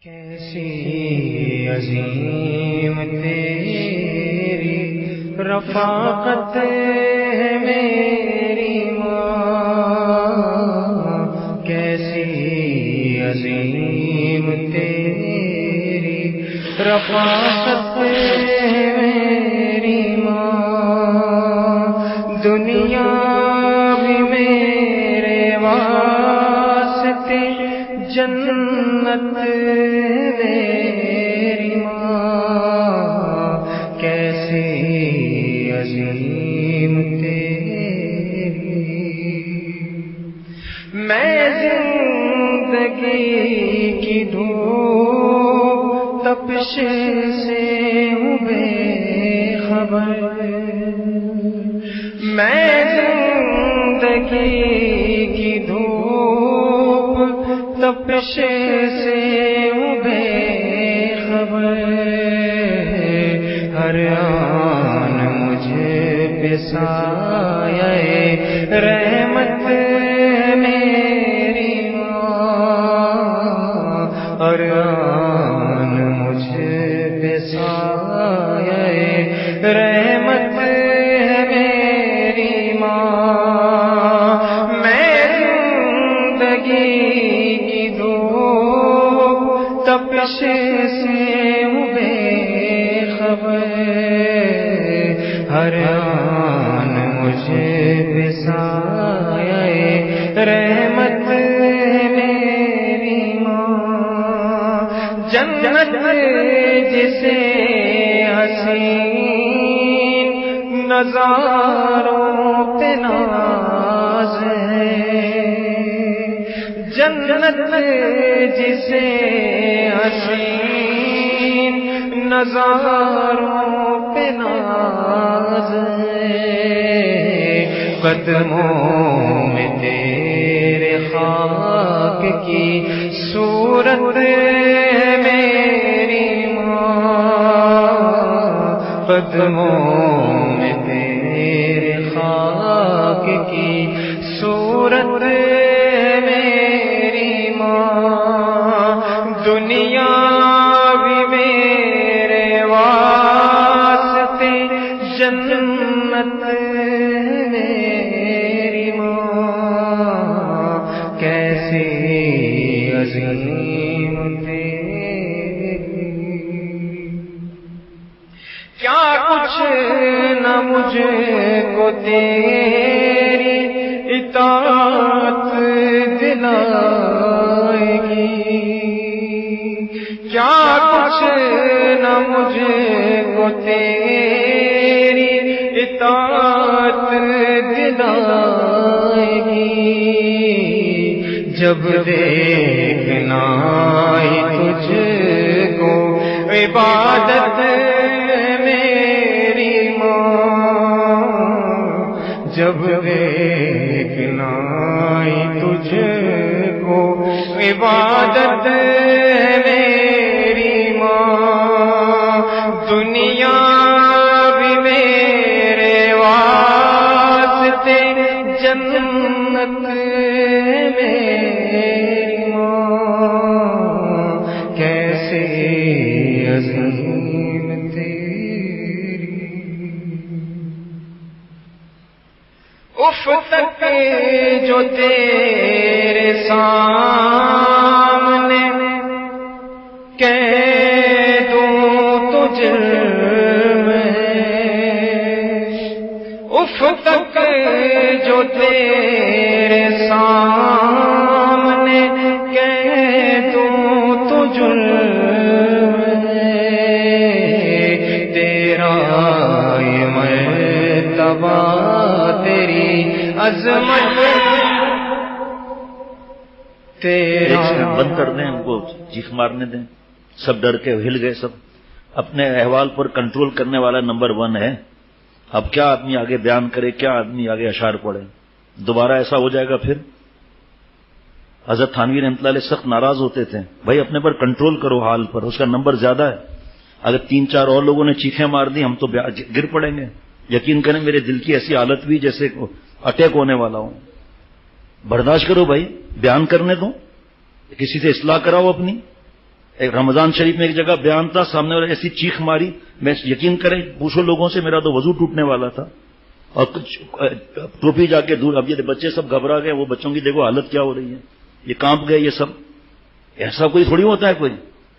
کیسی عظیم تیری رفاقت ہے میری ماں، کیسی عظیم تیری رفاقت ہے میری ماں، دنیا بھی میرے واسطے جنت میری ماں، کیسی عظیم تیری۔ میں زندگی کی دھوپ تپش سے ہوں بے خبر، میں زندگی کی دھوپ تپش سے ہوں بے خبر، ہر آن مجھے پہ سایہ رحمت میری ماں، ہر آن مجھے پہ سایہ رحمت میری ماں، میں زندگی تپش سے ہوں بے خبر، ہر آن مجھے پہ سایہ رحمت میری ماں، جنت جسے حسین نظاروں پہ ناز ہے، جنت جسے حسین نظاروں پہ ناز ہے، قدموں میں تیرے خاک کی صورت میری ماں، قدموں میں تیرے خاک کی صورت دنیا بھی میرے واسطے جنت میری ماں، کیسی عظیم تیری۔ کیا کچھ نہ مجھ کو تیری اطاعت دلائے گی، کیا کچھ نہ مجھے کو تیری اطاعت دلائے گی، جب دیکھنا ہی تجھ کو عبادت میری ماں، جب دیکھنا ہی تجھ کو عبادت میری ماں، دنیا بھی میرے واسطے جنت میری ماں، کیسے عظیم تیری۔ اف تک جو تیرے سامنے کہہ دوں تو جرم ہے، اف تک جو تیرے سامنے کہہ دوں تو جرم ہے، تیرا یہ مرتبہ تیری عظمت تیرا۔ بند کر دیں، ان کو چیخ مارنے دیں، سب ڈر کے ہل گئے، سب اپنے احوال پر کنٹرول کرنے والا نمبر 1 ہے۔ اب کیا آدمی آگے بیان کرے، کیا آدمی آگے اشعار پڑھے، دوبارہ ایسا ہو جائے گا پھر۔ حضرت تھانوی رحمۃ اللہ علیہ سخت ناراض ہوتے تھے، بھائی اپنے پر کنٹرول کرو، حال پر اس کا نمبر زیادہ ہے، اگر 3-4 اور لوگوں نے چیخیں مار دی ہم تو گر پڑیں گے۔ یقین کریں میرے دل کی ایسی حالت بھی جیسے اٹیک ہونے والا ہوں، برداشت کرو بھائی، بیان کرنے دو، کسی سے اصلاح کراؤ اپنی، ایک رمضان شریف میں ایک جگہ بیان تھا، سامنے والے ایسی چیخ ماری، میں یقین کریں پوچھو لوگوں سے، میرا تو وضو ٹوٹنے والا تھا، اور ٹوپی جا کے دور. اب یہ بچے سب گھبرا گئے، وہ بچوں کی دیکھو حالت کیا ہو رہی ہے، یہ کانپ گئے یہ سب. ایسا کوئی تھوڑی ہوتا ہے، کوئی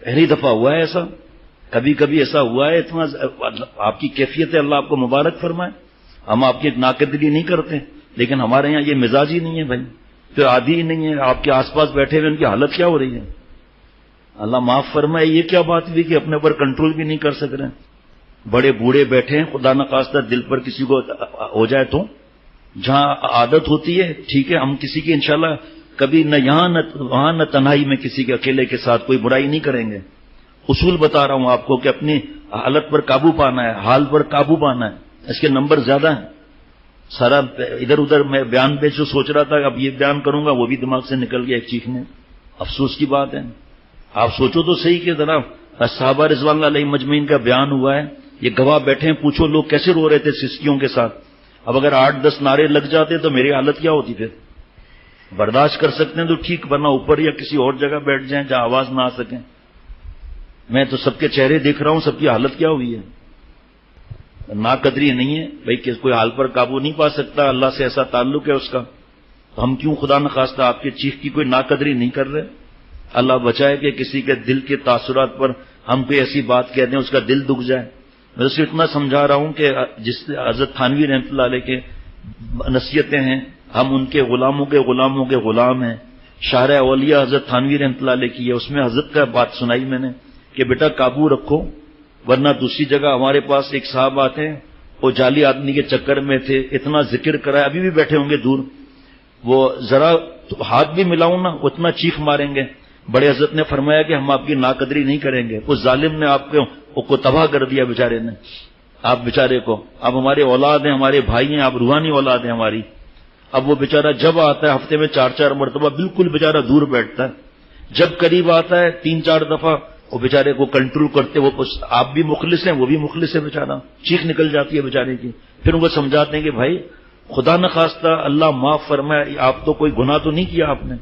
پہلی دفعہ ہوا ہے ایسا، کبھی کبھی ایسا ہوا ہے. اتنا آپ کی کیفیت ہے، اللہ آپ کو مبارک فرمائے. ہم آپ کی ناقدری نہیں کرتے، لیکن ہمارے یہاں یہ مزاج ہی نہیں ہے بھائی، پھر عادی ہی نہیں ہے. آپ کے آس پاس بیٹھے ہوئے ان کی حالت کیا ہو رہی ہے، اللہ معاف فرمائے. یہ کیا بات ہوئی کہ اپنے اوپر کنٹرول بھی نہیں کر سک رہے ہیں. بڑے بوڑھے بیٹھے ہیں، خدا نخواستہ دل پر کسی کو ہو جائے تو جہاں عادت ہوتی ہے ٹھیک ہے، ہم کسی کی انشاءاللہ کبھی نہ یہاں نہ وہاں نہ تنہائی میں کسی کے اکیلے کے ساتھ کوئی برائی نہیں کریں گے. اصول بتا رہا ہوں آپ کو کہ اپنی حالت پر قابو پانا ہے، حال پر قابو پانا ہے. اس کے نمبر زیادہ ہیں، سارا ادھر ادھر میں بیان پہ جو سوچ رہا تھا اب یہ بیان کروں گا وہ بھی دماغ سے نکل گیا ایک چیخنے. افسوس کی بات ہے. آپ سوچو تو صحیح کہ ذرا صحابہ رضوان اللہ علیہم مجمعین کا بیان ہوا ہے، یہ گواہ بیٹھے ہیں، پوچھو لوگ کیسے رو رہے تھے سسکیوں کے ساتھ. اب اگر 8-10 نعرے لگ جاتے تو میری حالت کیا ہوتی. پھر برداشت کر سکتے ہیں تو ٹھیک، ورنہ اوپر یا کسی اور جگہ بیٹھ جائیں جہاں آواز نہ آ سکیں. میں تو سب کے چہرے دیکھ رہا ہوں، سب کی حالت کیا ہوئی ہے. ناقدری نہیں ہے بھائی کہ کوئی حال پر قابو نہیں پا سکتا، اللہ سے ایسا تعلق ہے اس کا. ہم کیوں خدا نخواستہ آپ کے چیخ کی کوئی ناقدری نہیں کر رہے. اللہ بچائے کہ کسی کے دل کے تاثرات پر ہم کوئی ایسی بات کہہ دیں اس کا دل دکھ جائے. میں اسے اتنا سمجھا رہا ہوں کہ جس حضرت تھانوی رحمۃ اللہ علیہ کے نصیحتیں ہیں، ہم ان کے غلاموں کے غلاموں کے غلام ہیں. شارع اولیاء حضرت تھانوی رحمۃ اللہ علیہ کی ہے، اس میں حضرت کا بات سنائی میں نے کہ بیٹا قابو رکھو، ورنہ دوسری جگہ ہمارے پاس ایک صاحب آتے ہیں، وہ جعلی آدمی کے چکر میں تھے، اتنا ذکر کرا ہے، ابھی بھی بیٹھے ہوں گے دور، وہ ذرا ہاتھ بھی ملاؤں نا اتنا چیخ ماریں گے. بڑے حضرت نے فرمایا کہ ہم آپ کی ناقدری نہیں کریں گے. اس ظالم نے آپ کو تباہ کر دیا بیچارے نے، آپ بیچارے کو. اب ہمارے اولاد ہیں، ہمارے بھائی ہیں، آپ روحانی اولاد ہیں ہماری. اب وہ بیچارہ جب آتا ہے ہفتے میں 4-4 مرتبہ بالکل بیچارہ دور بیٹھتا ہے، جب قریب آتا ہے 3-4 دفعہ وہ بیچارے کو کنٹرول کرتے. وہ آپ بھی مخلص ہیں، وہ بھی مخلص ہے، بیچارہ چیخ نکل جاتی ہے بیچارے کی. پھر ان کو سمجھاتے ہیں کہ بھائی خدا نخواستہ اللہ معاف فرمائے، آپ تو کوئی گناہ تو نہیں کیا آپ نے،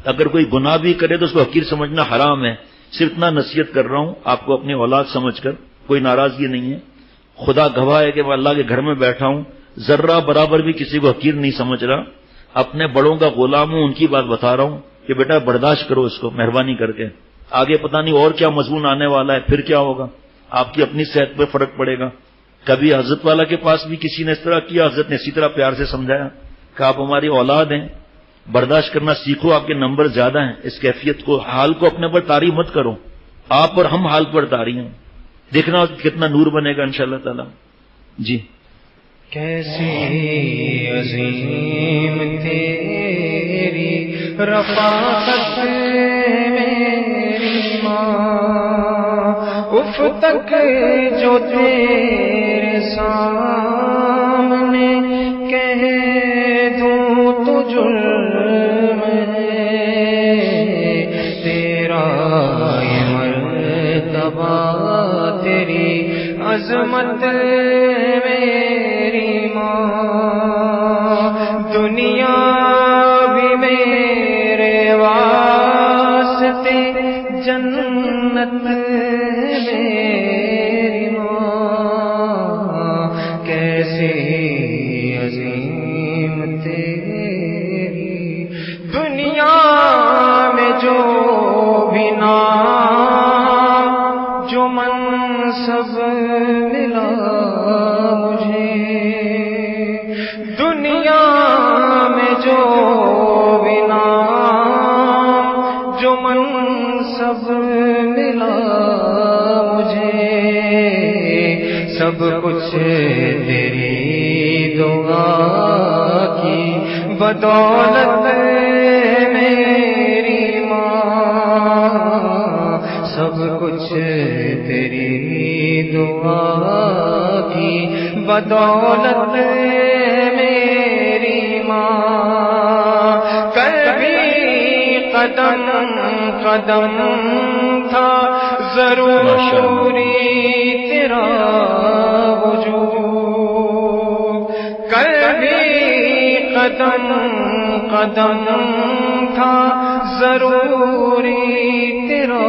اگر کوئی گناہ بھی کرے تو اس کو حقیر سمجھنا حرام ہے. صرف اتنا نصیحت کر رہا ہوں آپ کو اپنی اولاد سمجھ کر، کوئی ناراضگی نہیں ہے. خدا گواہ ہے کہ میں اللہ کے گھر میں بیٹھا ہوں، ذرہ برابر بھی کسی کو حقیر نہیں سمجھ رہا، اپنے بڑوں کا غلام ہوں، ان کی بات بتا رہا ہوں کہ بیٹا برداشت کرو اس کو مہربانی کر کے. آگے پتہ نہیں اور کیا مضمون آنے والا ہے، پھر کیا ہوگا، آپ کی اپنی صحت پہ فرق پڑے گا. کبھی حضرت والا کے پاس بھی کسی نے اس طرح کیا، حضرت نے اسی طرح پیار سے سمجھایا کہ آپ ہماری اولاد ہیں، برداشت کرنا سیکھو، آپ کے نمبر زیادہ ہیں. اس کیفیت کو، حال کو اپنے پر طاری مت کرو، آپ اور ہم حال پر طاری ہیں. دیکھنا کتنا نور بنے گا انشاءاللہ تعالی. جی کیسی عظیم تیری رفاقت میری ماں، اف تک جو تیرے سامنے کہہ دوں تو جرم ہے تیرا، یہ مرتبہ تیری عظمت میری ماں. دنیا بھی میرے واسطے جنت میری ماں. کیسی عظیم تیری دنیا میں جو بھی نام، جو منصب ملا مجھے، دنیا میں جو بھی نام، جو منصب ملا مجھے، سب کچھ تیری دعا کی بدولت میری ماں. سب کچھ تیری دعا کی بدولت میری ماں. کبھی قدم قدم تھا ضروری تیرا وجود، کبھی قدم قدم تھا ضروری تیرا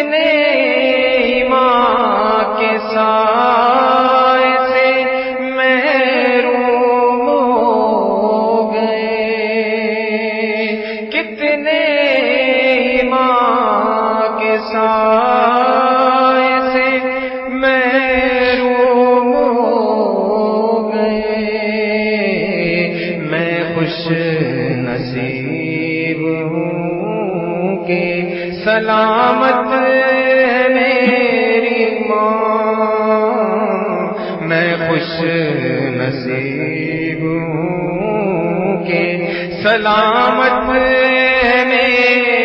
کتنے ماں کے سائے سے محروم ہو گئے، کتنے ماں کے سائے سے محروم ہو گئے۔ میں خوش نصیب ہوں کہ سلامت میری ماں، میں خوش نصیب ہوں کہ سلامت میری